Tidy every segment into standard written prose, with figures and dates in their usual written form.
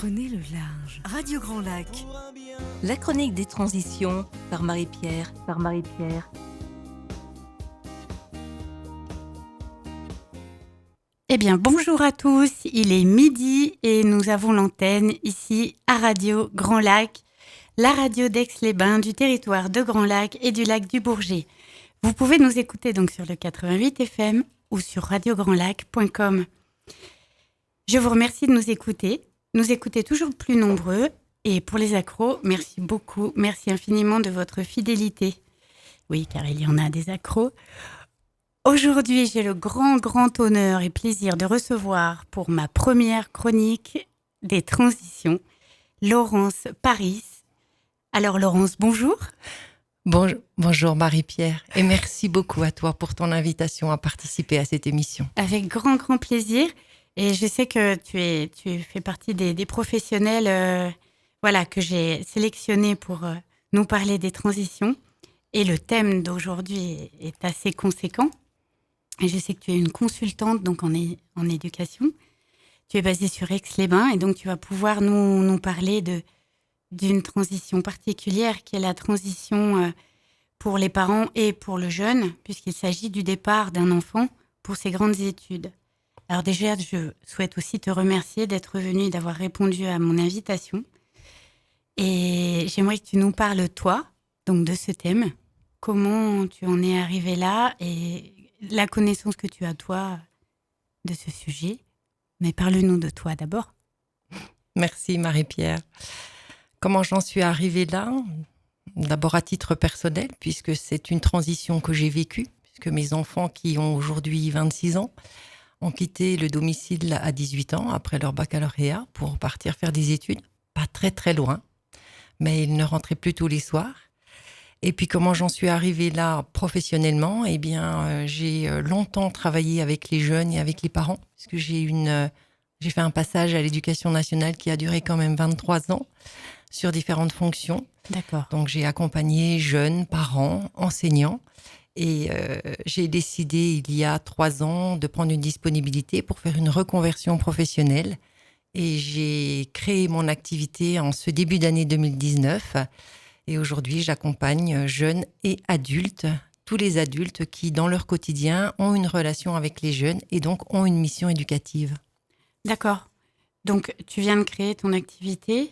Prenez le large. Radio Grand Lac. La chronique des transitions par Marie-Pierre. Eh bien, bonjour à tous, il est midi et nous avons l'antenne ici à Radio Grand Lac, la radio d'Aix-les-Bains, du territoire de Grand Lac et du lac du Bourget. Vous pouvez nous écouter donc sur le 88 FM ou sur radiograndlac.com. Je vous remercie de nous écouter toujours plus nombreux. Et pour les accros, merci beaucoup, merci infiniment de votre fidélité. Oui, car il y en a des accros. Aujourd'hui, j'ai le grand honneur et plaisir de recevoir pour ma première chronique des transitions, Laurence Paris. Alors Laurence, bonjour. Bonjour Marie-Pierre et merci beaucoup à toi pour ton invitation à participer à cette émission. Avec grand plaisir. Et je sais que tu fais partie des professionnels que j'ai sélectionnés pour nous parler des transitions. Et le thème d'aujourd'hui est assez conséquent. Et je sais que tu es une consultante donc en éducation. Tu es basée sur Aix-les-Bains et donc tu vas pouvoir nous parler d'une transition particulière qui est la transition pour les parents et pour le jeune, puisqu'il s'agit du départ d'un enfant pour ses grandes études. Alors déjà, je souhaite aussi te remercier d'être venue et d'avoir répondu à mon invitation. Et j'aimerais que tu nous parles, toi, donc de ce thème. Comment tu en es arrivée là et la connaissance que tu as, toi, de ce sujet. Mais parle-nous de toi d'abord. Merci Marie-Pierre. Comment j'en suis arrivée là ? D'abord à titre personnel, puisque c'est une transition que j'ai vécue, puisque mes enfants qui ont aujourd'hui 26 ans ont quitté le domicile à 18 ans après leur baccalauréat pour partir faire des études, pas très loin, mais ils ne rentraient plus tous les soirs. Et puis comment j'en suis arrivée là professionnellement ? Eh bien, j'ai longtemps travaillé avec les jeunes et avec les parents, puisque j'ai fait un passage à l'éducation nationale qui a duré quand même 23 ans sur différentes fonctions. D'accord. Donc j'ai accompagné jeunes, parents, enseignants. Et j'ai décidé il y a 3 ans de prendre une disponibilité pour faire une reconversion professionnelle. Et j'ai créé mon activité en ce début d'année 2019. Et aujourd'hui, j'accompagne jeunes et adultes, tous les adultes qui, dans leur quotidien, ont une relation avec les jeunes et donc ont une mission éducative. D'accord. Donc, tu viens de créer ton activité ?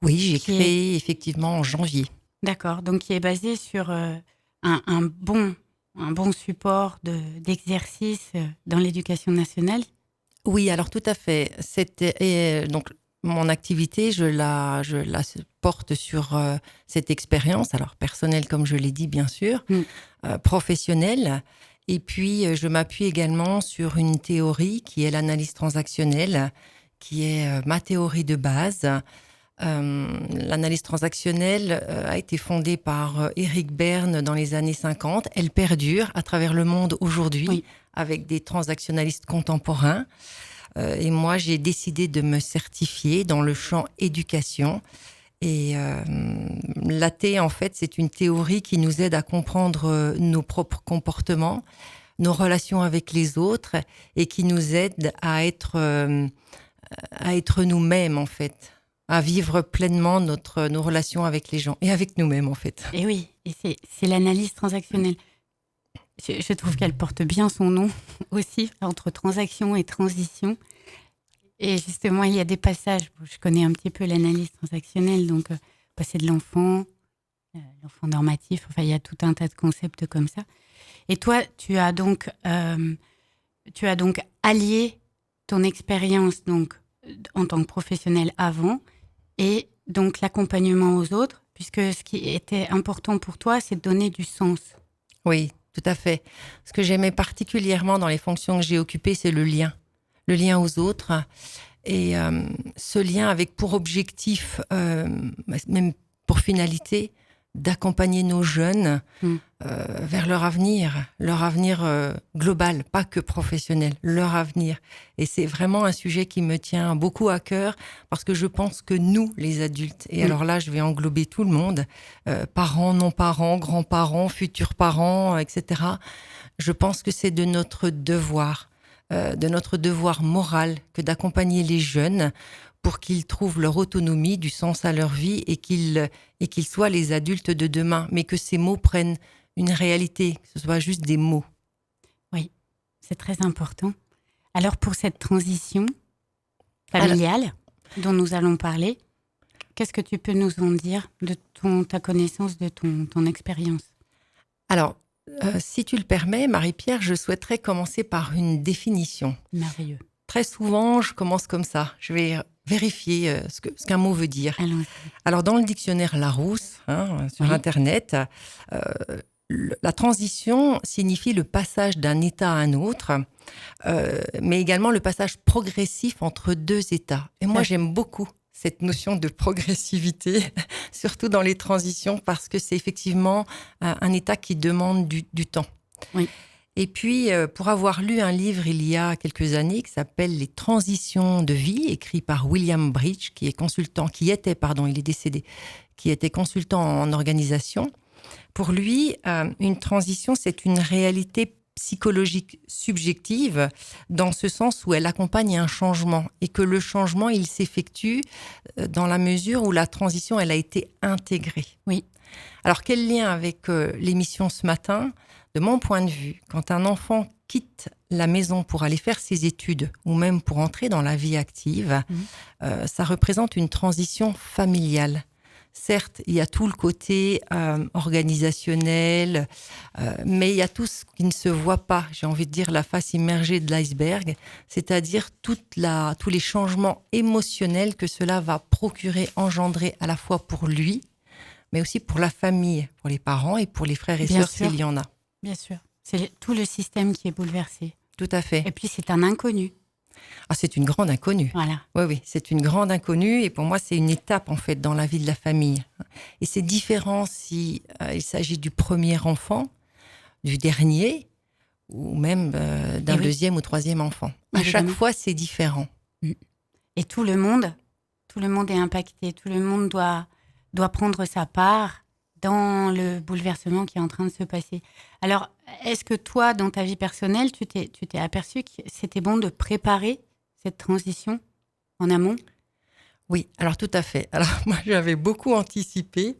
Oui, j'ai créé effectivement en janvier. D'accord. Donc, qui est basée sur un bon support d'exercice dans l'éducation nationale ? Oui, alors tout à fait. Donc mon activité, je la porte sur cette expérience, alors personnelle comme je l'ai dit bien sûr, professionnelle. Et puis je m'appuie également sur une théorie qui est l'analyse transactionnelle, qui est ma théorie de base. L'analyse transactionnelle a été fondée par Eric Berne dans les années 50. Elle perdure à travers le monde aujourd'hui avec des transactionnalistes contemporains. Et moi, j'ai décidé de me certifier dans le champ éducation. Et l'AT, en fait, c'est une théorie qui nous aide à comprendre nos propres comportements, nos relations avec les autres et qui nous aide à être nous-mêmes, en fait, à vivre pleinement nos relations avec les gens et avec nous-mêmes, en fait. Et oui, et c'est l'analyse transactionnelle. Je trouve qu'elle porte bien son nom aussi, entre transaction et transition. Et justement, il y a des passages, je connais un petit peu l'analyse transactionnelle, donc passer de l'enfant normatif, enfin il y a tout un tas de concepts comme ça. Et toi, tu as donc allié ton expérience donc, en tant que professionnel avant et donc l'accompagnement aux autres, puisque ce qui était important pour toi, c'est de donner du sens. Oui, tout à fait. Ce que j'aimais particulièrement dans les fonctions que j'ai occupées, c'est le lien aux autres. Et ce lien avec pour objectif, même pour finalité, d'accompagner nos jeunes vers leur avenir global, pas que professionnel, leur avenir. Et c'est vraiment un sujet qui me tient beaucoup à cœur parce que je pense que nous, les adultes, et alors là, je vais englober tout le monde, parents, non-parents, grands-parents, futurs parents, etc. Je pense que c'est de notre devoir moral que d'accompagner les jeunes pour qu'ils trouvent leur autonomie, du sens à leur vie et qu'ils soient les adultes de demain, mais que ces mots prennent une réalité, que ce soit juste des mots. Oui, c'est très important. Alors pour cette transition familiale dont nous allons parler, qu'est-ce que tu peux nous en dire de ta connaissance, de ton expérience? Alors, si tu le permets, Marie-Pierre, je souhaiterais commencer par une définition. Merveilleux. Très souvent, je commence comme ça. Je vais vérifier ce qu'un mot veut dire. Allons-y. Alors, dans le dictionnaire Larousse, sur Internet, la transition signifie le passage d'un état à un autre, mais également le passage progressif entre deux états. Et moi, j'aime beaucoup cette notion de progressivité, surtout dans les transitions, parce que c'est effectivement un état qui demande du temps. Oui. Et puis, pour avoir lu un livre il y a quelques années qui s'appelle « Les transitions de vie », écrit par William Bridge, il est décédé, qui était consultant en organisation. Pour lui, une transition, c'est une réalité psychologique subjective dans ce sens où elle accompagne un changement et que le changement, il s'effectue dans la mesure où la transition, elle a été intégrée. Oui. Alors, quel lien avec l'émission ce matin ? De mon point de vue, quand un enfant quitte la maison pour aller faire ses études ou même pour entrer dans la vie active, ça représente une transition familiale. Certes, il y a tout le côté organisationnel, mais il y a tout ce qui ne se voit pas. J'ai envie de dire la face immergée de l'iceberg, c'est-à-dire tous les changements émotionnels que cela va procurer, engendrer à la fois pour lui, mais aussi pour la famille, pour les parents et pour les frères et sœurs s'il y en a. Bien sûr. C'est tout le système qui est bouleversé. Tout à fait. Et puis, c'est un inconnu. Ah, c'est une grande inconnue. Voilà. Oui, c'est une grande inconnue et pour moi, c'est une étape en fait dans la vie de la famille. Et c'est différent si il s'agit du premier enfant, du dernier ou même d'un deuxième ou troisième enfant. À chaque fois, c'est différent. Et tout le monde est impacté. Tout le monde doit prendre sa part dans le bouleversement qui est en train de se passer. Alors, est-ce que toi, dans ta vie personnelle, tu t'es aperçu que c'était bon de préparer cette transition en amont ? Oui, alors tout à fait. Alors moi, j'avais beaucoup anticipé.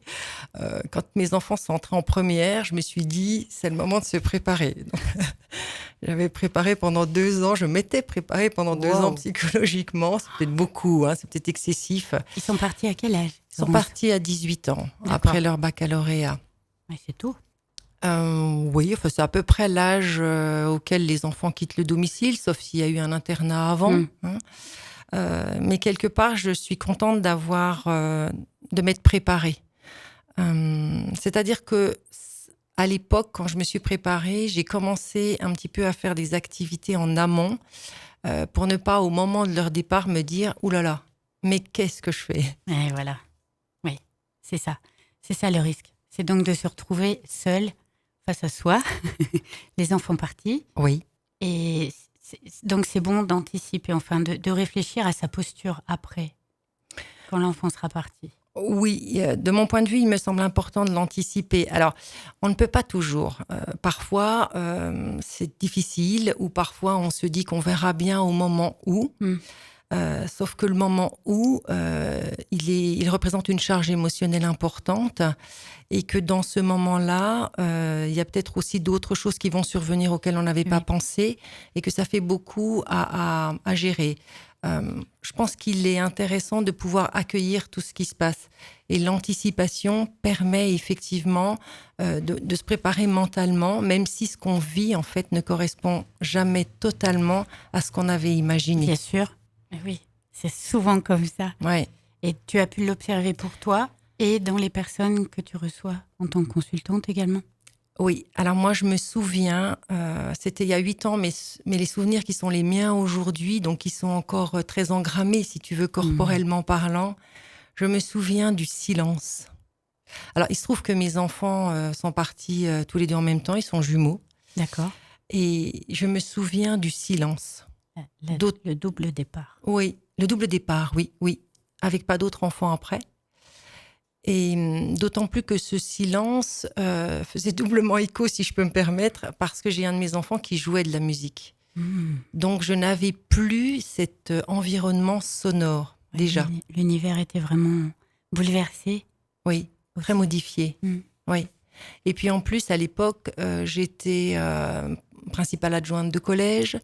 Quand mes enfants sont entrés en première, je me suis dit, c'est le moment de se préparer. Donc, j'avais préparé pendant 2 ans, je m'étais préparée pendant 2 ans psychologiquement. C'est peut-être beaucoup, c'est peut-être excessif. Ils sont partis à quel âge ? Ils sont partis à 18 ans, après leur baccalauréat. Ouais, c'est tôt. Oui, c'est à peu près l'âge auquel les enfants quittent le domicile, sauf s'il y a eu un internat avant. Mais quelque part, je suis contente de m'être préparée. C'est-à-dire que à l'époque, quand je me suis préparée, j'ai commencé un petit peu à faire des activités en amont pour ne pas, au moment de leur départ, me dire « Ouh là là, mais qu'est-ce que je fais ?» Et voilà. Oui, c'est ça. C'est ça le risque. C'est donc de se retrouver seul face à soi, les enfants partis. Oui. Et donc c'est bon d'anticiper, enfin de réfléchir à sa posture après, quand l'enfant sera parti. Oui, de mon point de vue, il me semble important de l'anticiper. Alors, on ne peut pas toujours. Parfois, c'est difficile, ou parfois, on se dit qu'on verra bien au moment où. Sauf que le moment où, il représente une charge émotionnelle importante et que dans ce moment-là, il y a peut-être aussi d'autres choses qui vont survenir auxquelles on n'avait pas pensé et que ça fait beaucoup à gérer. Je pense qu'il est intéressant de pouvoir accueillir tout ce qui se passe. Et l'anticipation permet effectivement de se préparer mentalement, même si ce qu'on vit, en fait, ne correspond jamais totalement à ce qu'on avait imaginé. Bien sûr. Oui, c'est souvent comme ça. Ouais. Et tu as pu l'observer pour toi et dans les personnes que tu reçois en tant que consultante également. Oui, alors moi je me souviens, c'était il y a 8 ans, mais les souvenirs qui sont les miens aujourd'hui, donc qui sont encore très engrammés, si tu veux, corporellement parlant, je me souviens du silence. Alors il se trouve que mes enfants sont partis tous les deux en même temps, ils sont jumeaux. D'accord. Et je me souviens du silence. Le double départ. Oui, le double départ, oui, avec pas d'autres enfants après. Et d'autant plus que ce silence faisait doublement écho, si je peux me permettre, parce que j'ai un de mes enfants qui jouait de la musique. Donc je n'avais plus cet environnement sonore. déjà. L'univers était vraiment bouleversé. Oui, très modifié. Oui. Et puis en plus, à l'époque, j'étais principale adjointe de collège,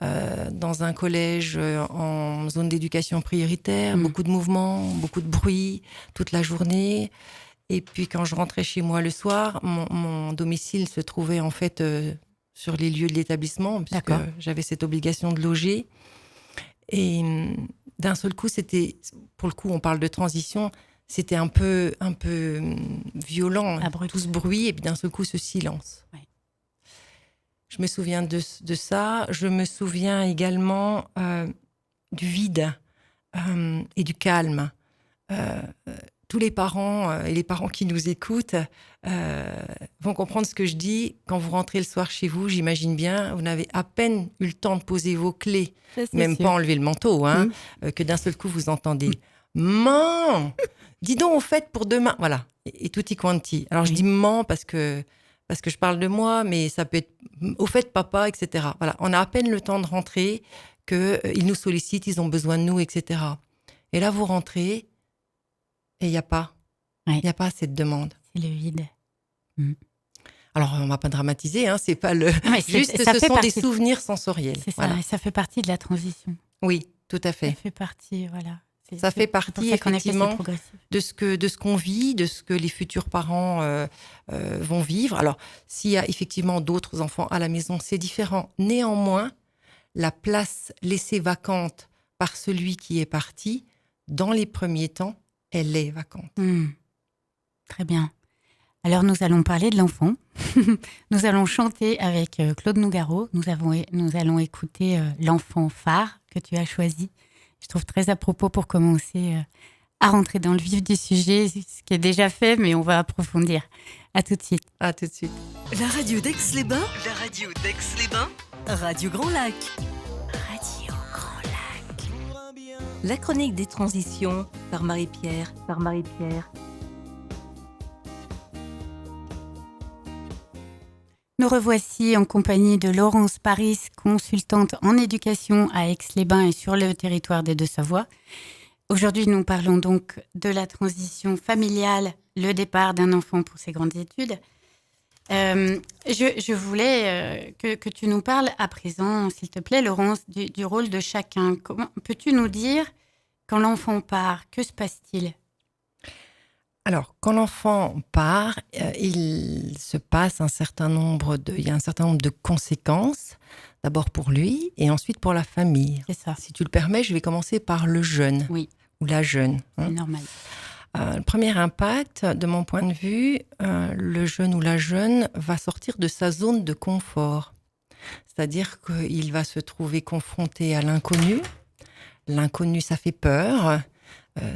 dans un collège en zone d'éducation prioritaire, beaucoup de mouvements, beaucoup de bruit toute la journée. Et puis quand je rentrais chez moi le soir, mon domicile se trouvait en fait sur les lieux de l'établissement, puisque j'avais cette obligation de loger. Et d'un seul coup, pour le coup, on parle de transition, c'était un peu violent, tout ce bruit, et puis d'un seul coup, ce silence. Ouais. Je me souviens de ça. Je me souviens également du vide et du calme. Tous les parents et les parents qui nous écoutent vont comprendre ce que je dis. Quand vous rentrez le soir chez vous, j'imagine bien, vous n'avez à peine eu le temps de poser vos clés, même pas enlever le manteau, que d'un seul coup, vous entendez « Maman, dis donc au fait pour demain ». Voilà, et tutti quanti. Alors, je dis « maman » parce que je parle de moi, mais ça peut être « au fait papa », etc. Voilà, on a à peine le temps de rentrer qu'ils nous sollicitent, ils ont besoin de nous, etc. Et là, vous rentrez... Et il n'y a pas. Il n'y a pas cette demande. C'est le vide. Alors, on ne va pas dramatiser, c'est pas le... Juste, ce sont des souvenirs sensoriels. C'est ça, et ça fait partie de la transition. Oui, tout à fait. Ça fait partie, voilà. Ça fait partie, effectivement, de ce qu'on vit, de ce que les futurs parents vont vivre. Alors, s'il y a effectivement d'autres enfants à la maison, c'est différent. Néanmoins, la place laissée vacante par celui qui est parti, dans les premiers temps, elle est vacante. Très bien. Alors, nous allons parler de l'enfant. Nous allons chanter avec Claude Nougaro. Nous allons écouter l'enfant phare que tu as choisi. Je trouve très à propos pour commencer à rentrer dans le vif du sujet, ce qui est déjà fait, mais on va approfondir. À tout de suite. À tout de suite. La radio d'Aix-les-Bains. La radio d'Aix-les-Bains. Radio Grand Lac. Radio Grand Lac. La chronique des transitions par Marie-Pierre. Nous revoici en compagnie de Laurence Paris, consultante en éducation à Aix-les-Bains et sur le territoire des Deux-Savoies. Aujourd'hui, nous parlons donc de la transition familiale, le départ d'un enfant pour ses grandes études. Je voulais que tu nous parles à présent, s'il te plaît, Laurence, du rôle de chacun. Peux-tu nous dire, quand l'enfant part, que se passe-t-il ? Alors, quand l'enfant part, il se passe il y a un certain nombre de conséquences, d'abord pour lui et ensuite pour la famille. C'est ça. Si tu le permets, je vais commencer par le jeune ou la jeune. C'est normal. Le premier impact, de mon point de vue, le jeune ou la jeune va sortir de sa zone de confort. C'est-à-dire qu'il va se trouver confronté à l'inconnu. L'inconnu, ça fait peur.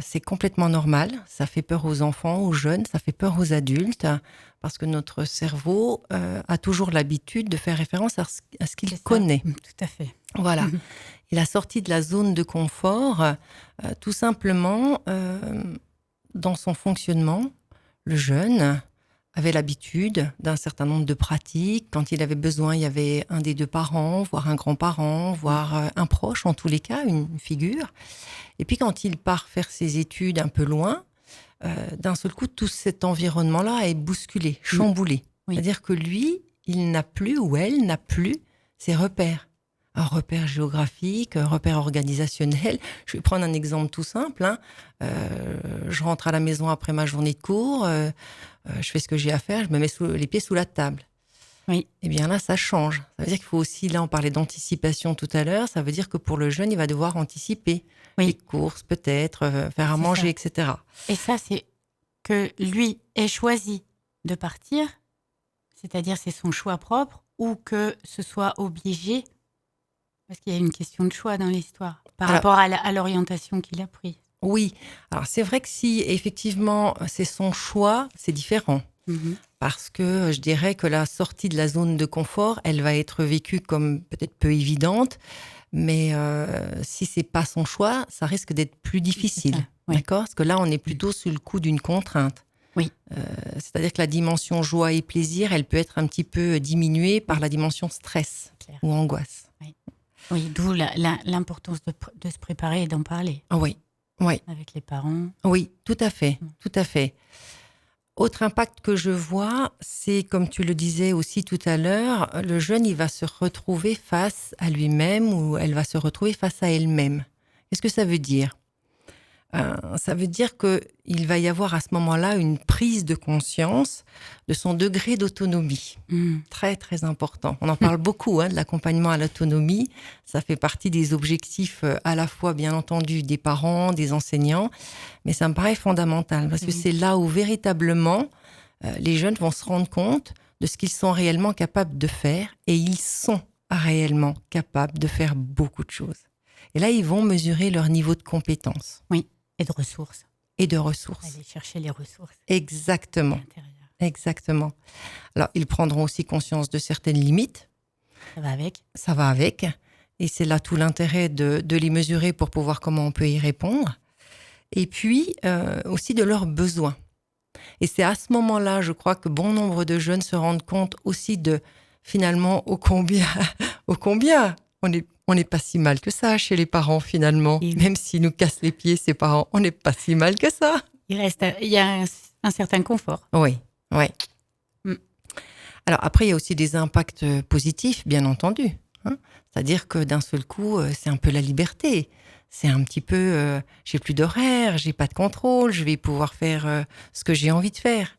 C'est complètement normal. Ça fait peur aux enfants, aux jeunes, ça fait peur aux adultes, parce que notre cerveau a toujours l'habitude de faire référence à ce qu'il connaît. Tout à fait. Voilà. Et la sortie de la zone de confort, tout simplement, dans son fonctionnement, le jeune avait l'habitude d'un certain nombre de pratiques. Quand il avait besoin, il y avait un des deux parents, voire un grand-parent, voire un proche, en tous les cas, une figure. Et puis quand il part faire ses études un peu loin, d'un seul coup, tout cet environnement-là est bousculé, chamboulé. Oui. C'est-à-dire que lui, il n'a plus, ou elle n'a plus, ses repères. Un repère géographique, un repère organisationnel. Je vais prendre un exemple tout simple. Je rentre à la maison après ma journée de cours, je fais ce que j'ai à faire, je me mets les pieds sous la table. Oui. Eh bien là, ça change. Ça veut dire qu'il faut aussi, là on parlait d'anticipation tout à l'heure, ça veut dire que pour le jeune, il va devoir anticiper les courses peut-être, faire à manger, etc. Et ça, c'est que lui ait choisi de partir, c'est-à-dire c'est son choix propre, ou que ce soit obligé. Parce qu'il y a une question de choix dans l'histoire, par rapport à l'orientation qu'il a prise. Oui, alors c'est vrai que si effectivement c'est son choix, c'est différent. Parce que je dirais que la sortie de la zone de confort, elle va être vécue comme peut-être peu évidente, mais si c'est pas son choix, ça risque d'être plus difficile. D'accord ? Parce que là, on est plutôt sous le coup d'une contrainte. Oui. C'est-à-dire que la dimension joie et plaisir, elle peut être un petit peu diminuée par la dimension stress ou angoisse. Oui, d'où l'importance de se préparer et d'en parler. Ah oui, Oui. avec les parents. Oui, tout à fait, tout à fait. Autre impact que je vois, c'est, comme tu le disais aussi tout à l'heure, le jeune, il va se retrouver face à lui-même ou elle va se retrouver face à elle-même. Qu'est-ce que ça veut dire ? Ça veut dire qu'il va y avoir à ce moment-là une prise de conscience de son degré d'autonomie. Très, très important. On en parle beaucoup, de l'accompagnement à l'autonomie. Ça fait partie des objectifs à la fois, bien entendu, des parents, des enseignants. Mais ça me paraît fondamental parce que c'est là où véritablement les jeunes vont se rendre compte de ce qu'ils sont réellement capables de faire. Et ils sont réellement capables de faire beaucoup de choses. Et là, ils vont mesurer leur niveau de compétence. Oui. Et de ressources. Et de ressources. Aller chercher les ressources. Exactement. Exactement. Alors, ils prendront aussi conscience de certaines limites. Ça va avec. Ça va avec. Et c'est là tout l'intérêt de les mesurer pour pouvoir comment on peut y répondre. Et puis, aussi de leurs besoins. Et c'est à ce moment-là, je crois, que bon nombre de jeunes se rendent compte aussi de, finalement, ô combien on n'est pas si mal que ça chez les parents, finalement. Oui. Même s'ils nous cassent les pieds, ces parents, on n'est pas si mal que ça. Il y a un certain confort. Oui. Alors après, il y a aussi des impacts positifs, bien entendu. C'est-à-dire que d'un seul coup, c'est un peu la liberté. C'est un petit peu, j'ai plus d'horaire, j'ai pas de contrôle, je vais pouvoir faire ce que j'ai envie de faire.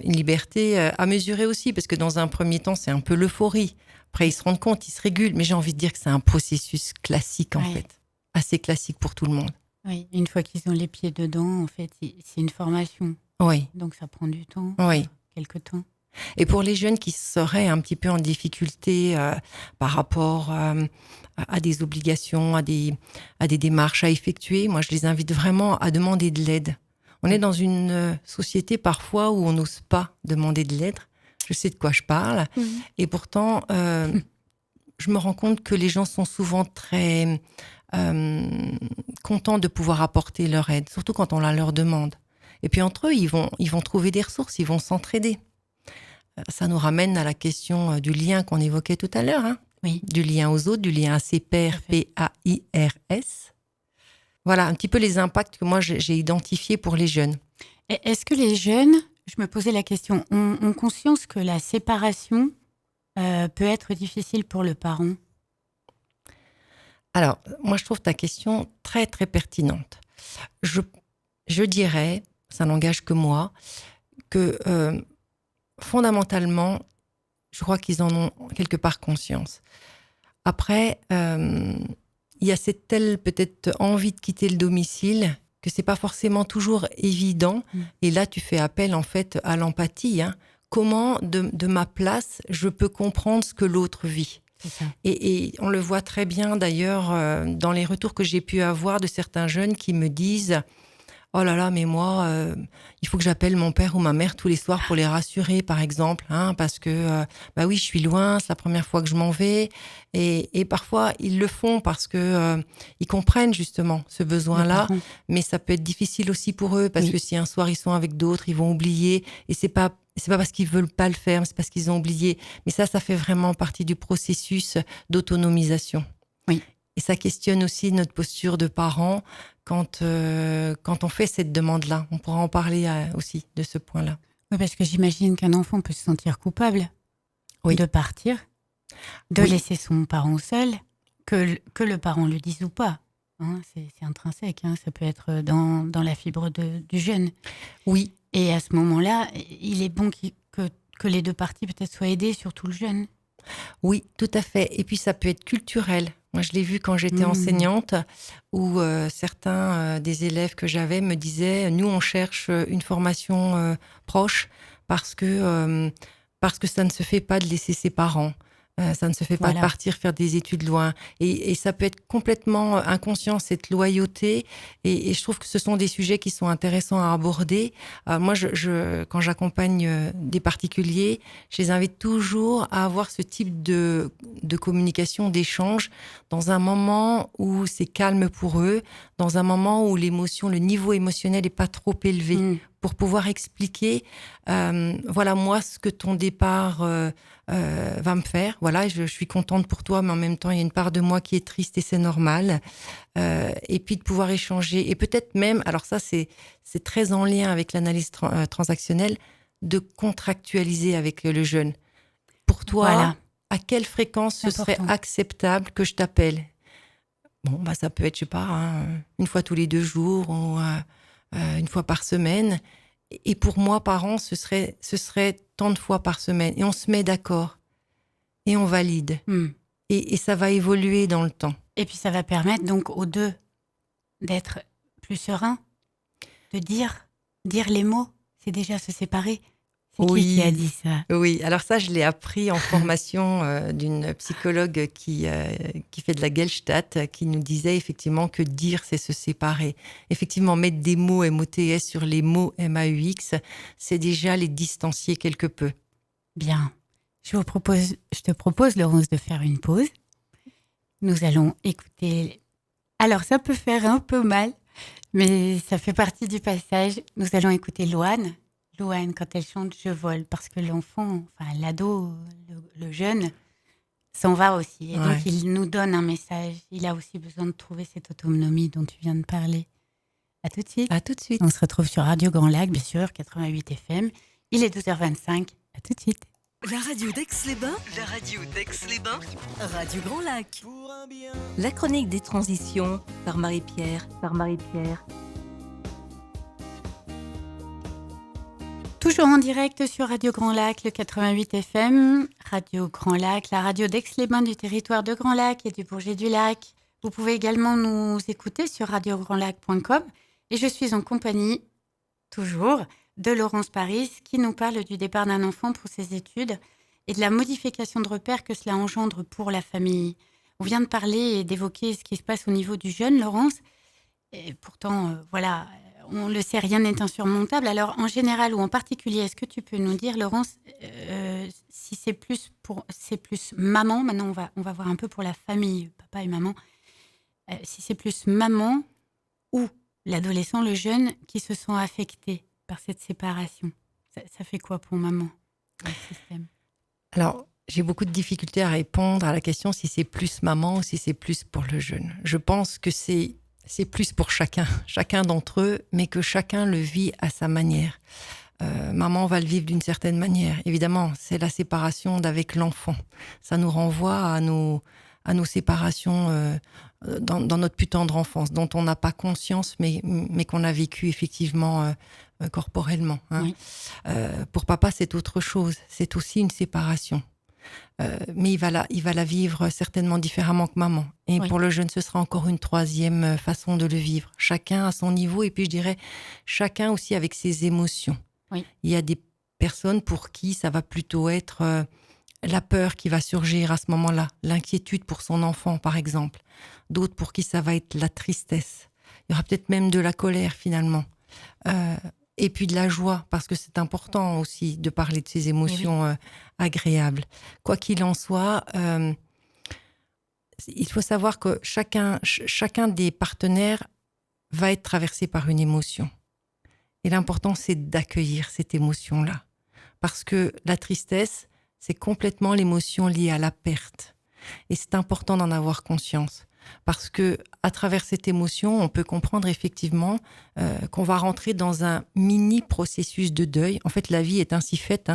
Une liberté à mesurer aussi, parce que dans un premier temps, c'est un peu l'euphorie. Après, ils se rendent compte, ils se régulent. Mais j'ai envie de dire que c'est un processus classique, en fait. Assez classique pour tout le monde. Oui, une fois qu'ils ont les pieds dedans, en fait, c'est une formation. Oui. Donc, ça prend du temps. Oui. Quelque temps. Et pour les jeunes qui seraient un petit peu en difficulté par rapport à des obligations, à des démarches à effectuer, moi, je les invite vraiment à demander de l'aide. On est dans une société parfois où on n'ose pas demander de l'aide. Je sais de quoi je parle. Et pourtant, je me rends compte que les gens sont souvent très contents de pouvoir apporter leur aide, surtout quand on la leur demande. Et puis entre eux, ils vont trouver des ressources, ils vont s'entraider. Ça nous ramène à la question du lien qu'on évoquait tout à l'heure. Oui. Du lien aux autres, du lien à ses pairs, P-A-I-R-S. Voilà un petit peu les impacts que moi j'ai identifiés pour les jeunes. Est-ce que les jeunes, je me posais la question, ont conscience que la séparation peut être difficile pour le parent ? Alors, moi je trouve ta question très très pertinente. Je dirais, ça n'engage que moi, que fondamentalement, je crois qu'ils en ont quelque part conscience. Après, il y a cette telle peut-être envie de quitter le domicile que c'est pas forcément toujours évident. Et là, tu fais appel en fait à l'empathie. Comment, de ma place, je peux comprendre ce que l'autre vit. Et on le voit très bien d'ailleurs dans les retours que j'ai pu avoir de certains jeunes qui me disent « Oh là là, mais moi, il faut que j'appelle mon père ou ma mère tous les soirs pour les rassurer, par exemple, parce que, bah oui, je suis loin, c'est la première fois que je m'en vais. » Et parfois, ils le font parce que ils comprennent justement ce besoin-là, mais ça peut être difficile aussi pour eux parce que si un soir ils sont avec d'autres, ils vont oublier. Et c'est pas parce qu'ils veulent pas le faire, c'est parce qu'ils ont oublié. Mais ça fait vraiment partie du processus d'autonomisation. Oui. Et ça questionne aussi notre posture de parents quand on fait cette demande-là. On pourra en parler aussi de ce point-là. Oui, parce que j'imagine qu'un enfant peut se sentir coupable de partir, de laisser son parent seul, que le parent le dise ou pas. C'est intrinsèque, ça peut être dans la fibre du jeune. Oui. Et à ce moment-là, il est bon que les deux parties peut-être soient aidées, surtout le jeune. Oui, tout à fait. Et puis ça peut être culturel. Moi, je l'ai vu quand j'étais enseignante, où certains des élèves que j'avais me disaient « Nous, on cherche une formation proche parce que ça ne se fait pas de laisser ses parents. Ça ne se fait pas de partir faire des études loin. » Et ça peut être complètement inconscient, cette loyauté. Et je trouve que ce sont des sujets qui sont intéressants à aborder. Moi, quand j'accompagne des particuliers, je les invite toujours à avoir ce type de communication, d'échange, dans un moment où c'est calme pour eux, dans un moment où l'émotion, le niveau émotionnel n'est pas trop élevé. pour pouvoir expliquer, voilà, moi, ce que ton départ va me faire. Voilà, je suis contente pour toi, mais en même temps, il y a une part de moi qui est triste et c'est normal. Et puis de pouvoir échanger. Et peut-être même, alors ça, c'est très en lien avec l'analyse transactionnelle, de contractualiser avec le jeune. Pour toi, Voilà. à quelle fréquence ce serait acceptable que je t'appelle? Bon, bah, ça peut être, je sais pas, une fois tous les 2 jours ou une fois par semaine. Et pour moi, parent, ce serait tant de fois par semaine. Et on se met d'accord. Et on valide. Et ça va évoluer dans le temps. Et puis ça va permettre donc aux deux d'être plus sereins, de dire les mots. C'est déjà se séparer. C'est qui a dit ça? Oui, alors ça, je l'ai appris en formation d'une psychologue qui fait de la Gestalt, qui nous disait effectivement que dire, c'est se séparer. Effectivement, mettre des mots MOTS sur les mots MAUX, c'est déjà les distancier quelque peu. Bien. Je te propose, Laurence, de faire une pause. Nous allons écouter... Alors, ça peut faire un peu mal, mais ça fait partie du passage. Nous allons écouter Louane, quand elle chante « Je vole », parce que l'enfant, enfin l'ado, le jeune, s'en va aussi. Et donc, il nous donne un message. Il a aussi besoin de trouver cette autonomie dont tu viens de parler. À tout de suite. À tout de suite. On se retrouve sur Radio Grand Lac, bien sûr, 88 FM. Il est 12h25. À tout de suite. La radio d'Aix-les-Bains, Radio Grand Lac. La chronique des transitions par Marie-Pierre. Toujours en direct sur Radio Grand Lac, le 88 FM, Radio Grand Lac, la radio d'Aix-les-Bains du territoire de Grand Lac et du Bourget du Lac. Vous pouvez également nous écouter sur radiograndlac.com et je suis en compagnie, toujours, de Laurence Paris qui nous parle du départ d'un enfant pour ses études et de la modification de repères que cela engendre pour la famille. On vient de parler et d'évoquer ce qui se passe au niveau du jeune, Laurence. Et pourtant, voilà... On le sait, rien n'est insurmontable. Alors, en général ou en particulier, est-ce que tu peux nous dire, Laurence, si c'est plus maman, maintenant on va voir un peu pour la famille, papa et maman, si c'est plus maman ou l'adolescent, le jeune, qui se sent affecté par cette séparation. Ça fait quoi pour maman, dans le système? Alors, j'ai beaucoup de difficultés à répondre à la question si c'est plus maman ou si c'est plus pour le jeune. Je pense que c'est plus pour chacun d'entre eux, mais que chacun le vit à sa manière. Maman va le vivre d'une certaine manière. Évidemment, c'est la séparation d'avec l'enfant. Ça nous renvoie à nos séparations dans notre plus tendre enfance, dont on n'a pas conscience, mais qu'on a vécu effectivement corporellement. Oui. Pour papa, c'est autre chose. C'est aussi une séparation. Mais il va la vivre certainement différemment que maman. Et pour le jeune, ce sera encore une troisième façon de le vivre. Chacun à son niveau, et puis je dirais chacun aussi avec ses émotions. Oui. Il y a des personnes pour qui ça va plutôt être la peur qui va surgir à ce moment-là, l'inquiétude pour son enfant, par exemple. D'autres pour qui ça va être la tristesse. Il y aura peut-être même de la colère, finalement. Et puis de la joie, parce que c'est important aussi de parler de ces émotions agréables. Quoi qu'il en soit, il faut savoir que chacun des partenaires va être traversé par une émotion. Et l'important, c'est d'accueillir cette émotion-là. Parce que la tristesse, c'est complètement l'émotion liée à la perte. Et c'est important d'en avoir conscience. Parce que à travers cette émotion, on peut comprendre effectivement qu'on va rentrer dans un mini processus de deuil. En fait, la vie est ainsi faite,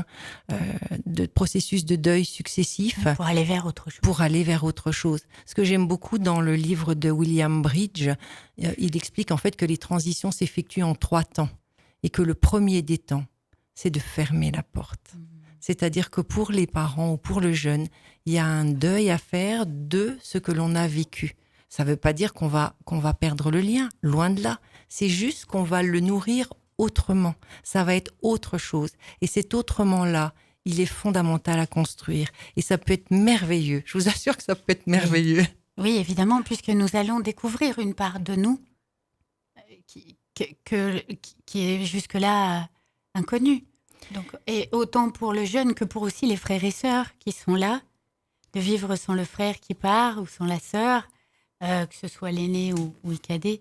de processus de deuil successifs. Pour aller vers autre chose. Ce que j'aime beaucoup dans le livre de William Bridge, il explique en fait que les transitions s'effectuent en 3 temps. Et que le premier des temps, c'est de fermer la porte. C'est-à-dire que pour les parents ou pour le jeune, il y a un deuil à faire de ce que l'on a vécu. Ça ne veut pas dire qu'on va perdre le lien, loin de là. C'est juste qu'on va le nourrir autrement. Ça va être autre chose. Et cet autrement-là, il est fondamental à construire. Et ça peut être merveilleux. Je vous assure que ça peut être merveilleux. Oui, évidemment, puisque nous allons découvrir une part de nous qui est jusque-là inconnue. Donc, et autant pour le jeune que pour aussi les frères et sœurs qui sont là, de vivre sans le frère qui part ou sans la sœur, que ce soit l'aîné ou le cadet.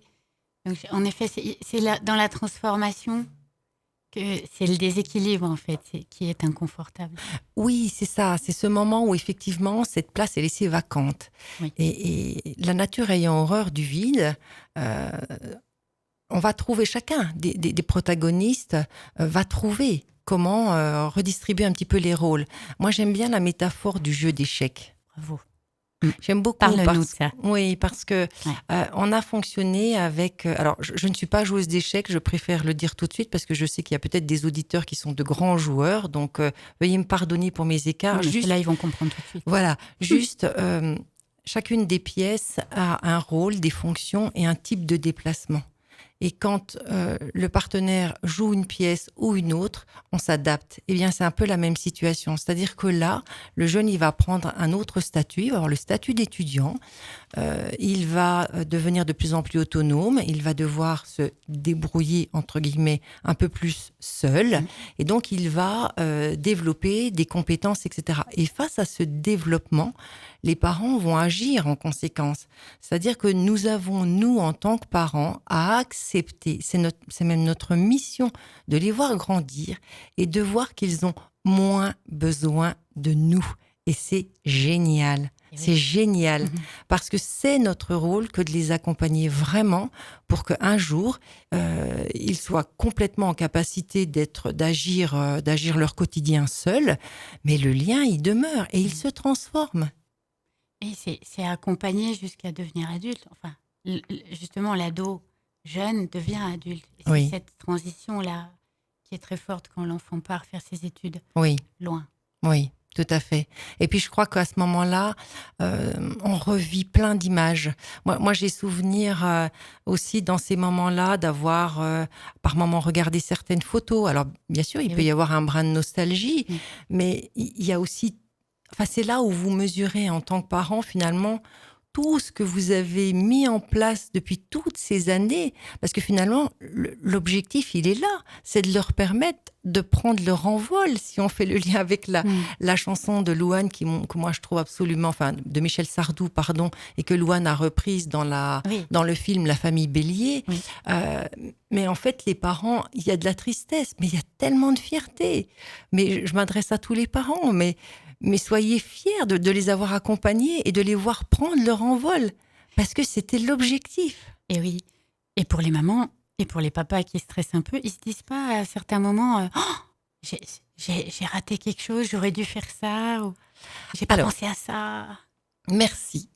Donc, en effet, c'est là, dans la transformation que c'est le déséquilibre, en fait, qui est inconfortable. Oui, c'est ça. C'est ce moment où, effectivement, cette place est laissée vacante. Oui. Et la nature ayant horreur du vide, on va trouver chacun des protagonistes, va trouver comment redistribuer un petit peu les rôles. Moi, j'aime bien la métaphore du jeu d'échecs. Bravo. J'aime beaucoup. Parle-nous de ça. Oui, parce que on a fonctionné avec... alors, je ne suis pas joueuse d'échecs, je préfère le dire tout de suite parce que je sais qu'il y a peut-être des auditeurs qui sont de grands joueurs, donc veuillez me pardonner pour mes écarts. Oui, là, ils vont comprendre tout de suite. Voilà, juste chacune des pièces a un rôle, des fonctions et un type de déplacement. Et quand le partenaire joue une pièce ou une autre, on s'adapte. Eh bien, c'est un peu la même situation. C'est-à-dire que là, le jeune, il va prendre un autre statut, il va avoir le statut d'étudiant. Il va devenir de plus en plus autonome. Il va devoir se débrouiller, entre guillemets, un peu plus seul. Et donc, il va développer des compétences, etc. Et face à ce développement, les parents vont agir en conséquence. C'est-à-dire que nous avons, nous, en tant que parents, à accepter, c'est même notre mission, de les voir grandir et de voir qu'ils ont moins besoin de nous. Et c'est génial. C'est génial. Parce que c'est notre rôle que de les accompagner vraiment pour qu'un jour, ils soient complètement en capacité d'agir leur quotidien seuls. Mais le lien, il demeure et il se transforme. Et c'est accompagner jusqu'à devenir adulte. Enfin, justement, l'ado jeune devient adulte. Et c'est cette transition-là qui est très forte quand l'enfant part faire ses études loin. Oui, tout à fait. Et puis, je crois qu'à ce moment-là, on revit plein d'images. Moi j'ai souvenir aussi dans ces moments-là d'avoir, par moments, regardé certaines photos. Alors, bien sûr, il peut y avoir un brin de nostalgie, mais il y a aussi... Enfin, c'est là où vous mesurez en tant que parent, finalement, tout ce que vous avez mis en place depuis toutes ces années. Parce que finalement, l'objectif, il est là. C'est de leur permettre de prendre leur envol, si on fait le lien avec la chanson de Louane, que moi je trouve absolument... Enfin, de Michel Sardou, pardon, et que Louane a reprise dans le film La famille Bélier. Oui. Mais en fait, les parents, il y a de la tristesse, mais il y a tellement de fierté. Mais je m'adresse à tous les parents, mais soyez fiers de les avoir accompagnés et de les voir prendre leur envol, parce que c'était l'objectif. Et oui, et pour les mamans et pour les papas qui stressent un peu, ils se disent pas à certains moments j'ai raté quelque chose, j'aurais dû faire ça, ou j'ai pas pensé à ça. Merci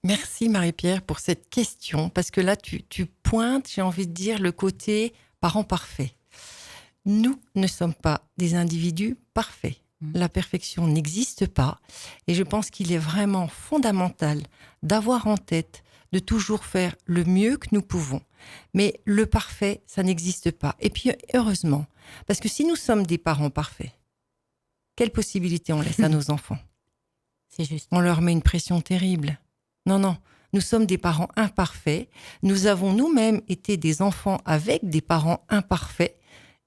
Marie-Pierre pour cette question, parce que là tu pointes, j'ai envie de dire, le côté parent parfait. Nous ne sommes pas des individus parfaits. La perfection n'existe pas et je pense qu'il est vraiment fondamental d'avoir en tête de toujours faire le mieux que nous pouvons. Mais le parfait, ça n'existe pas. Et puis, heureusement, parce que si nous sommes des parents parfaits, quelle possibilité on laisse à nos enfants ? C'est juste. On leur met une pression terrible. Non, nous sommes des parents imparfaits. Nous avons nous-mêmes été des enfants avec des parents imparfaits.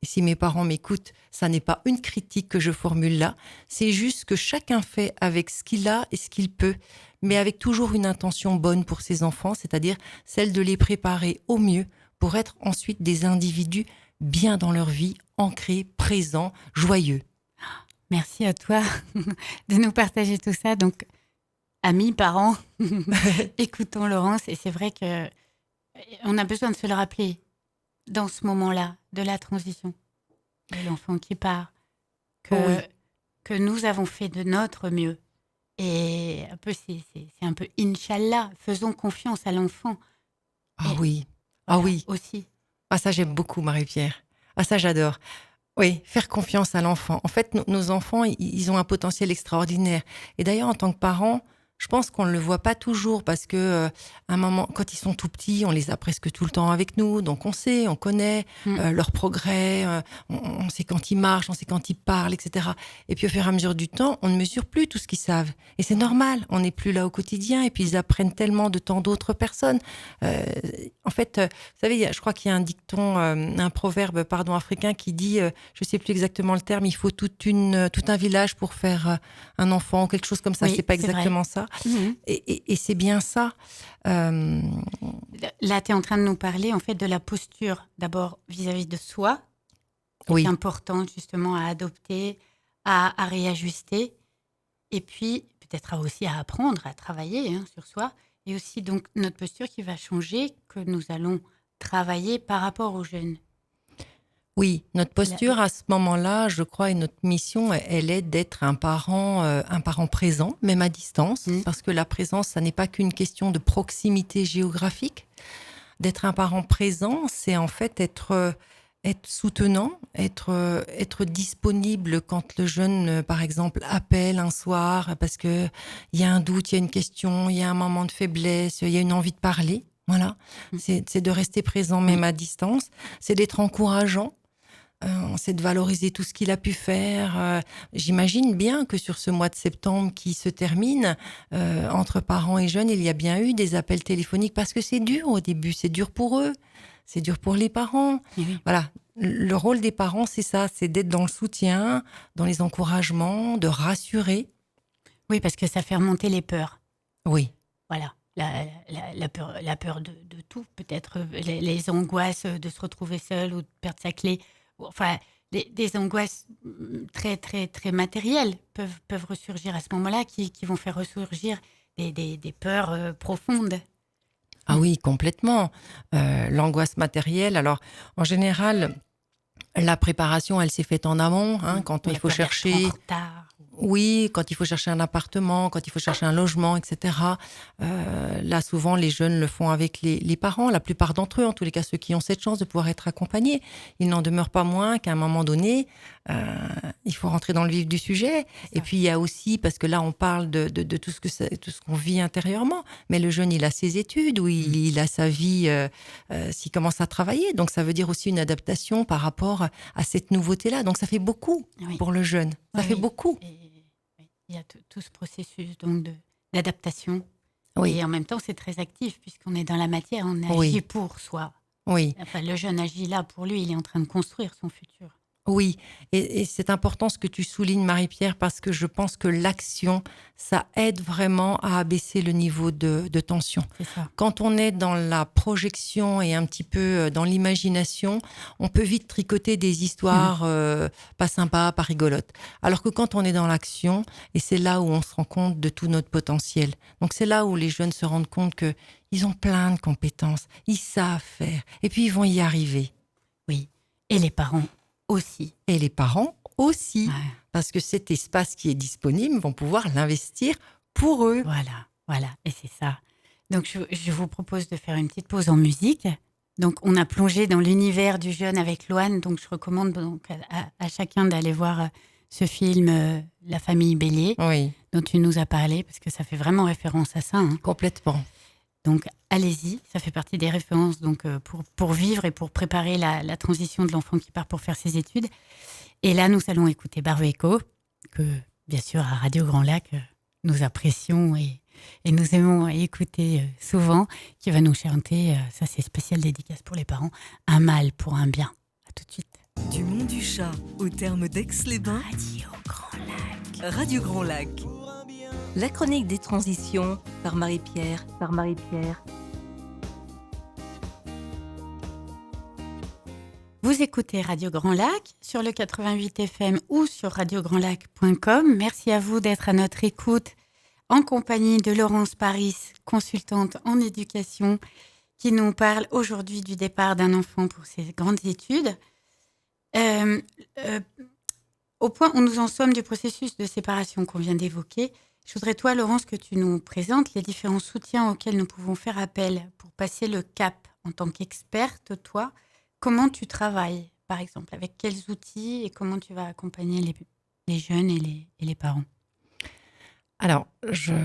Et si mes parents m'écoutent, ça n'est pas une critique que je formule là, c'est juste que chacun fait avec ce qu'il a et ce qu'il peut, mais avec toujours une intention bonne pour ses enfants, c'est-à-dire celle de les préparer au mieux pour être ensuite des individus bien dans leur vie, ancrés, présents, joyeux. Merci à toi de nous partager tout ça. Donc, amis, parents, écoutons Laurence, et c'est vrai qu'on a besoin de se le rappeler. Dans ce moment-là, de la transition, de l'enfant qui part, que nous avons fait de notre mieux. Et un peu, c'est un peu Inch'Allah, faisons confiance à l'enfant. Oui. Aussi. Ah, ça, j'aime beaucoup, Marie-Pierre. Ah, ça, j'adore. Oui, faire confiance à l'enfant. En fait, nos enfants, ils ont un potentiel extraordinaire. Et d'ailleurs, en tant que parents, je pense qu'on ne le voit pas toujours parce que à un moment, quand ils sont tout petits, on les a presque tout le temps avec nous. Donc on sait, on connaît leur progrès, on sait quand ils marchent, on sait quand ils parlent, etc. Et puis au fur et à mesure du temps, on ne mesure plus tout ce qu'ils savent. Et c'est normal, on n'est plus là au quotidien et puis ils apprennent tellement de tant d'autres personnes. En fait, vous savez, je crois qu'il y a un dicton, un proverbe africain qui dit, je ne sais plus exactement le terme, il faut tout un village pour faire un enfant ou quelque chose comme ça. Oui, c'est pas exactement ça. Et c'est bien ça. Là, tu es en train de nous parler en fait de la posture, d'abord vis-à-vis de soi, qui est importante justement à adopter, à réajuster. Et puis, peut-être aussi à apprendre, à travailler sur soi. Et aussi, donc, notre posture qui va changer, que nous allons travailler par rapport aux jeunes. Oui, notre posture à ce moment-là, je crois, et notre mission, elle est d'être un parent présent, même à distance, parce que la présence, ça n'est pas qu'une question de proximité géographique. D'être un parent présent, c'est en fait être soutenant, être disponible quand le jeune, par exemple, appelle un soir parce que il y a un doute, il y a une question, il y a un moment de faiblesse, il y a une envie de parler. Voilà, c'est de rester présent même à distance, c'est d'être encourageant. C'est de valoriser tout ce qu'il a pu faire. J'imagine bien que sur ce mois de septembre qui se termine, entre parents et jeunes, il y a bien eu des appels téléphoniques parce que c'est dur au début, c'est dur pour eux, c'est dur pour les parents. Oui. Voilà, le rôle des parents, c'est ça, c'est d'être dans le soutien, dans les encouragements, de rassurer. Oui, parce que ça fait remonter les peurs. Oui. Voilà. La peur de tout, peut-être les angoisses de se retrouver seul ou de perdre sa clé. Enfin, des angoisses très, très, très matérielles peuvent ressurgir à ce moment-là, qui vont faire ressurgir des peurs profondes. Ah oui, complètement. L'angoisse matérielle, alors en général, la préparation, elle s'est faite en amont, quand il faut chercher... Oui, quand il faut chercher un appartement, quand il faut chercher un logement, etc. Là, souvent, les jeunes le font avec les parents, la plupart d'entre eux, en tous les cas ceux qui ont cette chance de pouvoir être accompagnés. Il n'en demeure pas moins qu'à un moment donné, il faut rentrer dans le vif du sujet. Et puis, il y a aussi, parce que là, on parle de tout ce qu'on vit intérieurement, mais le jeune, il a ses études, ou il a sa vie s'il commence à travailler. Donc, ça veut dire aussi une adaptation par rapport à cette nouveauté-là. Donc, ça fait beaucoup pour le jeune. Ça fait beaucoup. Il y a tout ce processus donc d'adaptation. Oui. Et en même temps, c'est très actif puisqu'on est dans la matière, on agit pour soi. Oui. Enfin, le jeune agit là pour lui, il est en train de construire son futur. Oui, et c'est important ce que tu soulignes, Marie-Pierre, parce que je pense que l'action, ça aide vraiment à abaisser le niveau de tension. C'est ça. Quand on est dans la projection et un petit peu dans l'imagination, on peut vite tricoter des histoires pas sympas, pas rigolotes. Alors que quand on est dans l'action, et c'est là où on se rend compte de tout notre potentiel. Donc c'est là où les jeunes se rendent compte que ils ont plein de compétences, ils savent faire, et puis ils vont y arriver. Oui, et les parents aussi. Et les parents aussi, parce que cet espace qui est disponible, vont pouvoir l'investir pour eux. Voilà, et c'est ça. Donc, je vous propose de faire une petite pause en musique. Donc, on a plongé dans l'univers du jeune avec Loane, donc je recommande donc à chacun d'aller voir ce film La famille Bélier, dont tu nous as parlé, parce que ça fait vraiment référence à ça. Complètement. Donc, allez-y, ça fait partie des références donc, pour vivre et pour préparer la transition de l'enfant qui part pour faire ses études. Et là, nous allons écouter Barbeco, que, bien sûr, à Radio Grand Lac, nous apprécions et nous aimons écouter souvent, qui va nous chanter, ça c'est spécial dédicace pour les parents, Un mal pour un bien. À tout de suite. Du Mont du Chat au terme d'Aix-les-Bains, Radio Grand Lac. Radio Grand Lac. La chronique des transitions par Marie-Pierre. Vous écoutez Radio Grand Lac sur le 88 FM ou sur radiograndlac.com. Merci à vous d'être à notre écoute en compagnie de Laurence Paris, consultante en éducation, qui nous parle aujourd'hui du départ d'un enfant pour ses grandes études. Au point où nous en sommes du processus de séparation qu'on vient d'évoquer, je voudrais, toi, Laurence, que tu nous présentes les différents soutiens auxquels nous pouvons faire appel pour passer le cap. En tant qu'experte, toi, comment tu travailles, par exemple? Avec quels outils et comment tu vas accompagner les jeunes et les parents? Alors,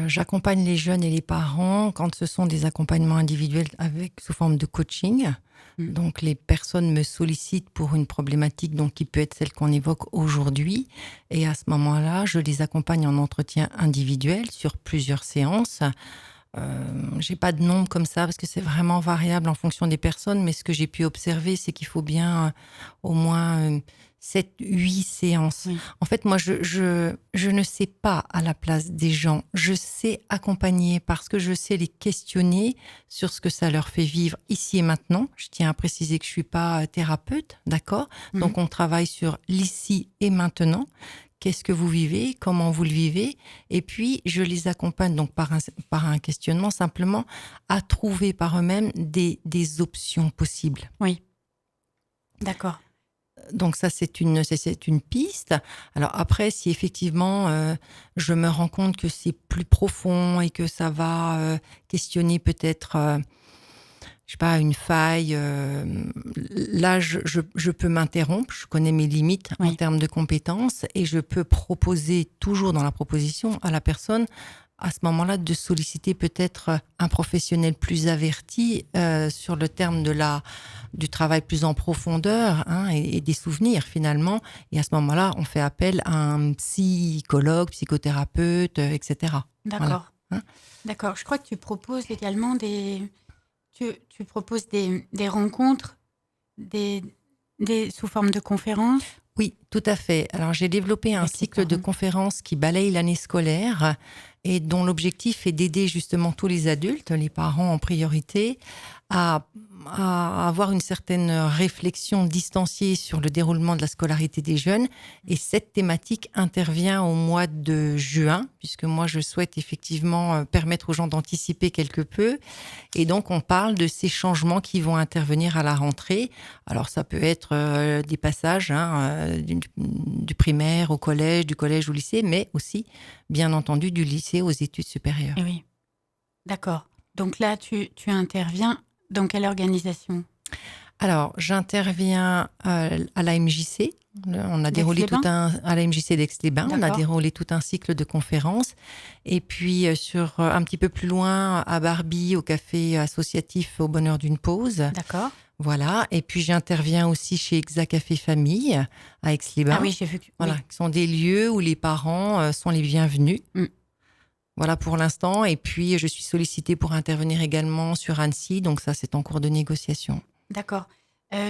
j'accompagne les jeunes et les parents quand ce sont des accompagnements individuels sous forme de coaching. Donc, les personnes me sollicitent pour une problématique qui peut être celle qu'on évoque aujourd'hui. Et à ce moment-là, je les accompagne en entretien individuel sur plusieurs séances J'ai pas de nombre comme ça parce que c'est vraiment variable en fonction des personnes, mais ce que j'ai pu observer, c'est qu'il faut bien au moins 7, 8 séances. Oui. En fait, moi, je ne sais pas à la place des gens. Je sais accompagner parce que je sais les questionner sur ce que ça leur fait vivre ici et maintenant. Je tiens à préciser que je suis pas thérapeute, d'accord? Donc, on travaille sur l'ici et maintenant. Qu'est-ce que vous vivez? Comment vous le vivez? Et puis, je les accompagne donc par un questionnement simplement à trouver par eux-mêmes des options possibles. Oui, d'accord. Donc ça, c'est une piste. Alors après, si effectivement, je me rends compte que c'est plus profond et que ça va questionner peut-être... je sais pas, une faille, là, je peux m'interrompre, je connais mes limites en termes de compétences et je peux proposer, toujours dans la proposition, à la personne, à ce moment-là, de solliciter peut-être un professionnel plus averti sur le terme du travail plus en profondeur et des souvenirs finalement. Et à ce moment-là, on fait appel à un psychologue, psychothérapeute, etc. D'accord. Voilà. D'accord. Je crois que tu proposes également Tu proposes des rencontres sous forme de conférences? Oui, tout à fait. Alors, j'ai développé un cycle de conférences qui balaye l'année scolaire et dont l'objectif est d'aider justement tous les adultes, les parents en priorité, à avoir une certaine réflexion distanciée sur le déroulement de la scolarité des jeunes. Et cette thématique intervient au mois de juin, puisque moi, je souhaite effectivement permettre aux gens d'anticiper quelque peu. Et donc, on parle de ces changements qui vont intervenir à la rentrée. Alors, ça peut être des passages du primaire au collège, du collège au lycée, mais aussi, bien entendu, du lycée aux études supérieures. Et oui, d'accord. Donc là, tu interviens dans quelle organisation? Alors, j'interviens à la MJC. On a déroulé à la MJC d'Aix-les-Bains. On a déroulé tout un cycle de conférences. Et puis, sur un petit peu plus loin, à Barbie, au café associatif Au Bonheur d'une Pause. D'accord. Voilà. Et puis, j'interviens aussi chez Exa Café Famille, à Aix-les-Bains. Ah oui, j'ai vu. Voilà, qui sont des lieux où les parents sont les bienvenus. Voilà pour l'instant. Et puis, je suis sollicitée pour intervenir également sur Annecy. Donc ça, c'est en cours de négociation. D'accord.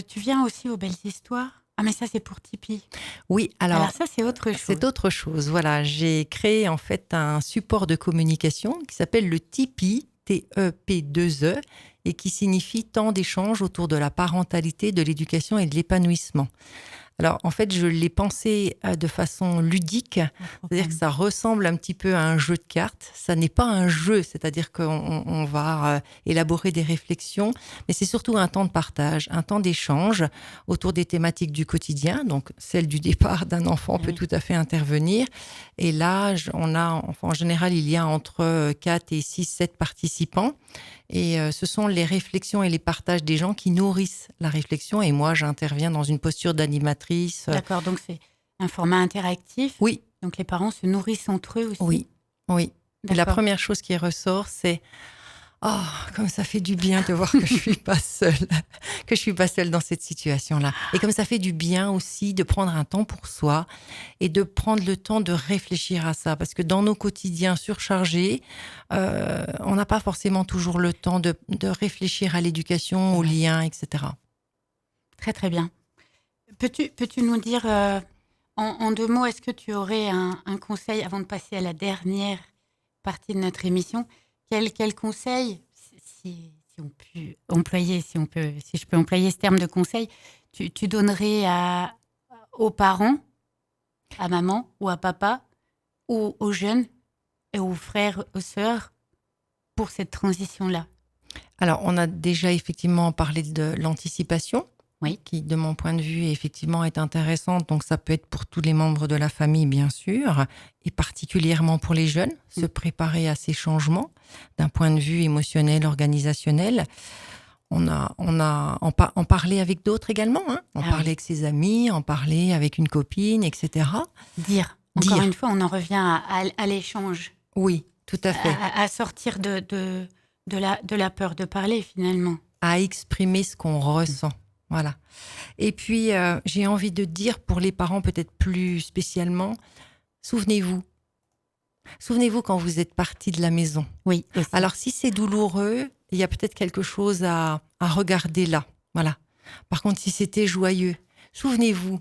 Tu viens aussi aux Belles Histoires? Ah, mais ça, c'est pour Tipeee. Oui, alors ça, c'est autre chose. C'est autre chose. Voilà, j'ai créé en fait un support de communication qui s'appelle le Tipeee, T-E-P-2-E, et qui signifie temps d'échange autour de la parentalité, de l'éducation et de l'épanouissement. Alors, en fait, je l'ai pensé de façon ludique, c'est-à-dire que ça ressemble un petit peu à un jeu de cartes. Ça n'est pas un jeu, c'est-à-dire qu'on va élaborer des réflexions, mais c'est surtout un temps de partage, un temps d'échange autour des thématiques du quotidien. Donc, celle du départ d'un enfant peut tout à fait intervenir. Et là, en général, il y a entre 4 et 6, 7 participants. Et ce sont les réflexions et les partages des gens qui nourrissent la réflexion. Et moi, j'interviens dans une posture d'animatrice. D'accord, donc c'est un format interactif. Oui. Donc les parents se nourrissent entre eux aussi. Oui, oui. Et la première chose qui ressort, c'est « Oh, comme ça fait du bien de voir que je suis pas seule dans cette situation-là. » Et comme ça fait du bien aussi de prendre un temps pour soi et de prendre le temps de réfléchir à ça. Parce que dans nos quotidiens surchargés, on n'a pas forcément toujours le temps de réfléchir à l'éducation, aux liens, etc. Très, très bien. Peux-tu nous dire en 2 mots, est-ce que tu aurais un conseil avant de passer à la dernière partie de notre émission? Quel conseil, si je peux employer ce terme de conseil, tu donnerais aux parents, à maman ou à papa, ou aux jeunes et aux frères, aux sœurs, pour cette transition-là? Alors, on a déjà effectivement parlé de l'anticipation. Oui. Qui, de mon point de vue, effectivement, est intéressante. Donc, ça peut être pour tous les membres de la famille, bien sûr, et particulièrement pour les jeunes, se préparer à ces changements d'un point de vue émotionnel, organisationnel. En parler avec d'autres également, en parler avec ses amis, en parler avec une copine, etc. Encore une fois, on en revient à l'échange. Oui, tout à fait. À sortir de la peur de parler, finalement. À exprimer ce qu'on ressent. Voilà. Et puis, j'ai envie de dire pour les parents peut-être plus spécialement, souvenez-vous, Souvenez-vous quand vous êtes parti de la maison. Oui. Aussi. Alors, si c'est douloureux, il y a peut-être quelque chose à regarder là. Voilà. Par contre, si c'était joyeux, souvenez-vous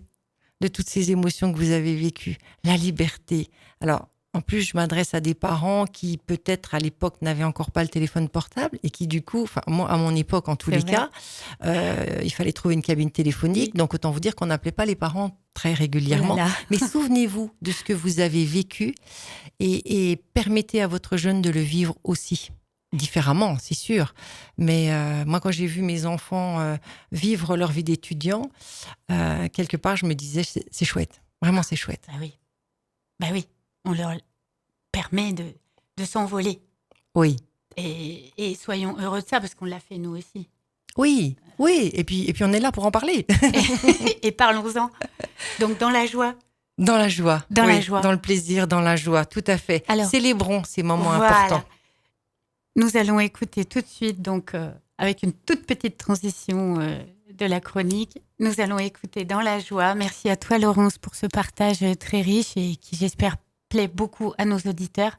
de toutes ces émotions que vous avez vécues. La liberté. Alors, en plus, je m'adresse à des parents qui, peut-être, à l'époque, n'avaient encore pas le téléphone portable et qui, du coup, moi, à mon époque, en tous les cas, il fallait trouver une cabine téléphonique. Donc, autant vous dire qu'on n'appelait pas les parents très régulièrement. Voilà. Mais souvenez-vous de ce que vous avez vécu et permettez à votre jeune de le vivre aussi. Différemment, c'est sûr. Mais moi, quand j'ai vu mes enfants vivre leur vie d'étudiant, quelque part, je me disais, c'est chouette. Vraiment, c'est chouette. Bah oui. On leur permet de s'envoler. Oui. Et soyons heureux de ça, parce qu'on l'a fait nous aussi. Oui. Et puis on est là pour en parler. Et parlons-en. Donc, dans la joie. Dans la joie. Dans la joie. Dans le plaisir, dans la joie, tout à fait. Alors, célébrons ces moments importants. Nous allons écouter tout de suite, donc, avec une toute petite transition de la chronique, nous allons écouter Dans la joie. Merci à toi, Laurence, pour ce partage très riche et qui, j'espère, plaît beaucoup à nos auditeurs.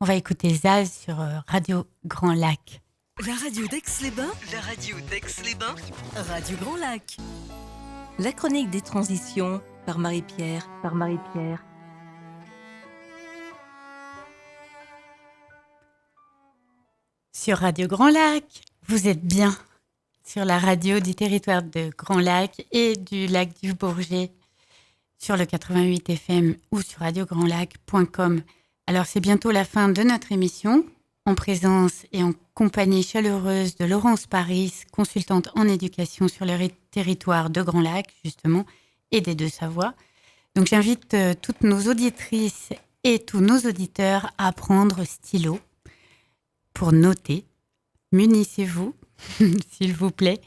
On va écouter Zaz sur Radio Grand Lac. La radio d'Aix-les-Bains. La radio d'Aix-les-Bains. Radio Grand Lac. La chronique des transitions par Marie-Pierre. Sur Radio Grand Lac, vous êtes bien sur la radio du territoire de Grand Lac et du lac du Bourget, sur le 88 FM ou sur radiograndlac.com. Alors, c'est bientôt la fin de notre émission, en présence et en compagnie chaleureuse de Laurence Paris, consultante en éducation sur le territoire de Grand Lac, justement, et des Deux-Savoies. Donc, j'invite toutes nos auditrices et tous nos auditeurs à prendre stylo pour noter. Munissez-vous, s'il vous plaît.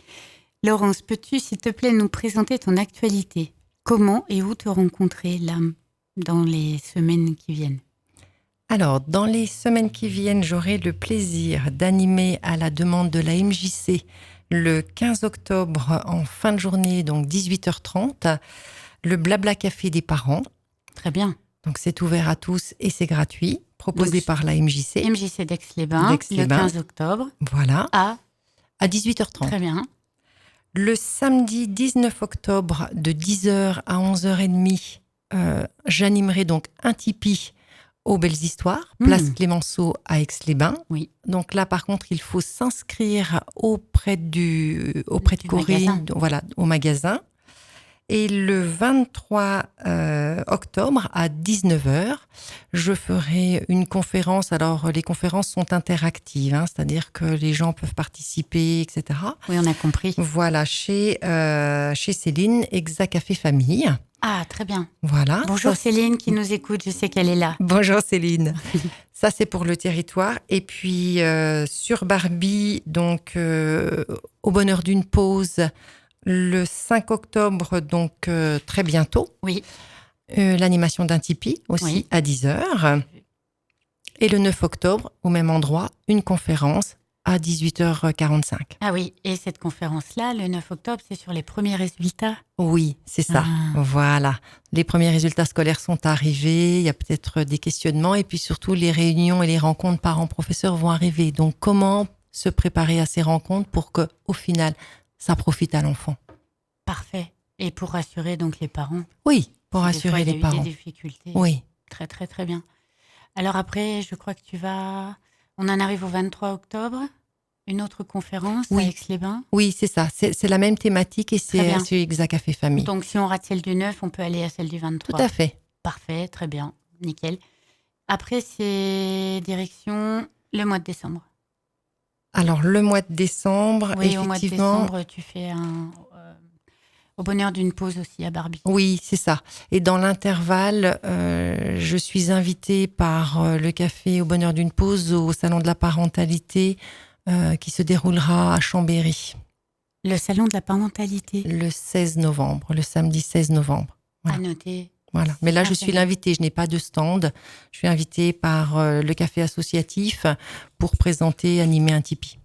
Laurence, peux-tu, s'il te plaît, nous présenter ton actualité ? Comment et où te rencontrer là, dans les semaines qui viennent ? Alors, dans les semaines qui viennent, j'aurai le plaisir d'animer à la demande de la MJC le 15 octobre en fin de journée, donc 18h30, le Blabla Café des parents. Très bien. Donc, c'est ouvert à tous et c'est gratuit, proposé par la MJC. MJC d'Aix-les-Bains, le 15 octobre. Voilà. À 18h30. Très bien. Le samedi 19 octobre, de 10h à 11h30, j'animerai donc un Tipeee aux Belles Histoires, place Clémenceau à Aix-les-Bains. Oui. Donc là, par contre, il faut s'inscrire auprès de Corinne, voilà, au magasin. Et le 23 octobre, à 19h, je ferai une conférence. Alors, les conférences sont interactives, hein, c'est-à-dire que les gens peuvent participer, etc. Oui, on a compris. Voilà, chez Céline, Exa Café Famille. Ah, très bien. Voilà. Bonjour Céline qui nous écoute, je sais qu'elle est là. Bonjour Céline. Ça, c'est pour le territoire. Et puis, sur Barbie, donc, au bonheur d'une pause, le 5 octobre, donc très bientôt. Oui. L'animation d'un Tipeee aussi à 10h. Et le 9 octobre, au même endroit, une conférence à 18h45. Ah oui, et cette conférence-là, le 9 octobre, c'est sur les premiers résultats ? Oui, c'est ça. Voilà. Les premiers résultats scolaires sont arrivés, il y a peut-être des questionnements et puis surtout les réunions et les rencontres parents-professeurs vont arriver. Donc, comment se préparer à ces rencontres pour qu'au final, ça profite à l'enfant ? Parfait. Et pour rassurer donc les parents ? Oui, pour rassurer les parents. Il y a eu des difficultés. Oui. Très, très, très bien. Alors après, je crois que on en arrive au 23 octobre, une autre conférence à Aix-les-Bains. Oui, c'est ça. C'est la même thématique et c'est sur Exa Café Famille. Donc, si on rate celle du 9, on peut aller à celle du 23. Tout à fait. Parfait, très bien, nickel. Après, c'est direction le mois de décembre. Alors, le mois de décembre, effectivement... au mois de décembre, tu fais au bonheur d'une pause aussi à Barbie. Oui, c'est ça. Et dans l'intervalle, je suis invitée par le café au bonheur d'une pause au salon de la parentalité qui se déroulera à Chambéry. Le salon de la parentalité ? Le 16 novembre, le samedi 16 novembre. Voilà. À noter. Voilà. Mais là, je suis l'invitée. Je n'ai pas de stand. Je suis invitée par le café associatif pour présenter, animer un Tipeee.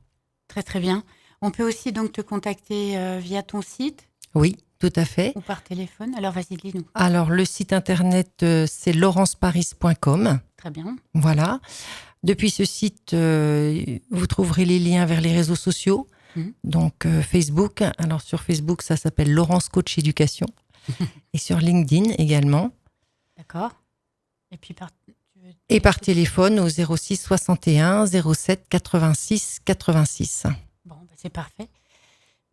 Très, très bien. On peut aussi donc te contacter via ton site ? Oui, tout à fait. Ou par téléphone. Alors, vas-y, dis-nous. Alors, le site internet, c'est laurenceparis.com. Très bien. Voilà. Depuis ce site, vous trouverez les liens vers les réseaux sociaux. Donc, Facebook. Alors, sur Facebook, ça s'appelle Laurence Coach Éducation. Et sur LinkedIn également. D'accord. Et puis, par téléphone au 06 61 07 86 86. Bon, c'est parfait.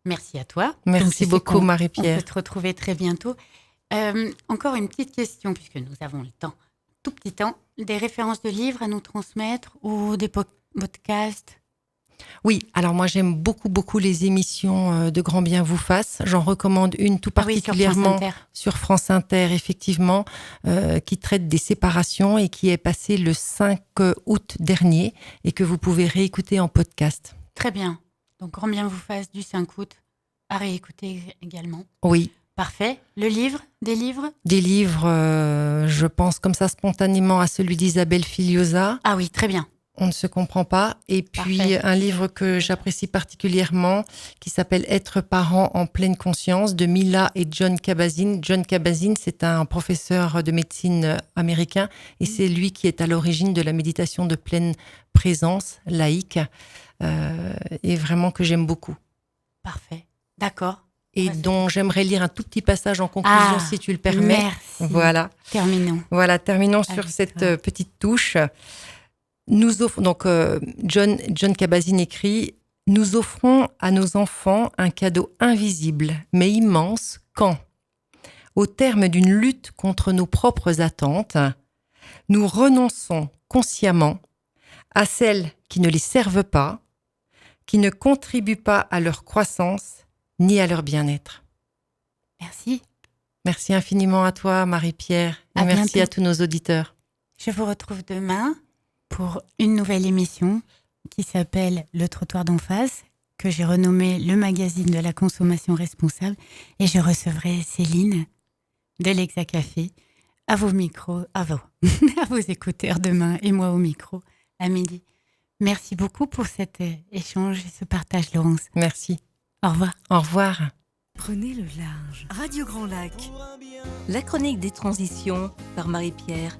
Merci à toi. Merci beaucoup, Marie-Pierre. On peut te retrouver très bientôt. Encore une petite question, puisque nous avons le temps, tout petit temps. Des références de livres à nous transmettre ou des podcasts? Oui, alors moi j'aime beaucoup les émissions de Grand Bien vous fasse. J'en recommande une tout particulièrement sur France Inter, effectivement, qui traite des séparations et qui est passée le 5 août dernier et que vous pouvez réécouter en podcast. Très bien. Donc Grand Bien vous fasse du 5 août à réécouter également. Oui. Parfait. Le livre? Des livres? Des livres, je pense comme ça spontanément à celui d'Isabelle Filiosa. Ah oui, très bien. On ne se comprend pas. Et puis Parfait. Un livre que j'apprécie particulièrement qui s'appelle Être parent en pleine conscience de Mila et John Kabat-Zinn. John Kabat-Zinn, c'est un professeur de médecine américain et c'est lui qui est à l'origine de la méditation de pleine présence laïque et vraiment que j'aime beaucoup. Parfait. D'accord. Et dont j'aimerais lire un tout petit passage en conclusion si tu le permets. Merci. Voilà. Terminons sur cette petite touche. Nous offrons, donc John Kabat-Zinn écrit « Nous offrons à nos enfants un cadeau invisible, mais immense, quand, au terme d'une lutte contre nos propres attentes, nous renonçons consciemment à celles qui ne les servent pas, qui ne contribuent pas à leur croissance, ni à leur bien-être. » Merci. Merci infiniment à toi, Marie-Pierre, et merci bientôt. à tous nos auditeurs. Je vous retrouve demain pour une nouvelle émission qui s'appelle Le Trottoir d'en face, que j'ai renommé le magazine de la consommation responsable. Et je recevrai Céline de l'Hexacafé à vos micros, à vos écouteurs demain et moi au micro à midi. Merci beaucoup pour cet échange et ce partage, Laurence. Merci. Au revoir. Au revoir. Prenez le large. Radio Grand Lac. La chronique des transitions par Marie-Pierre.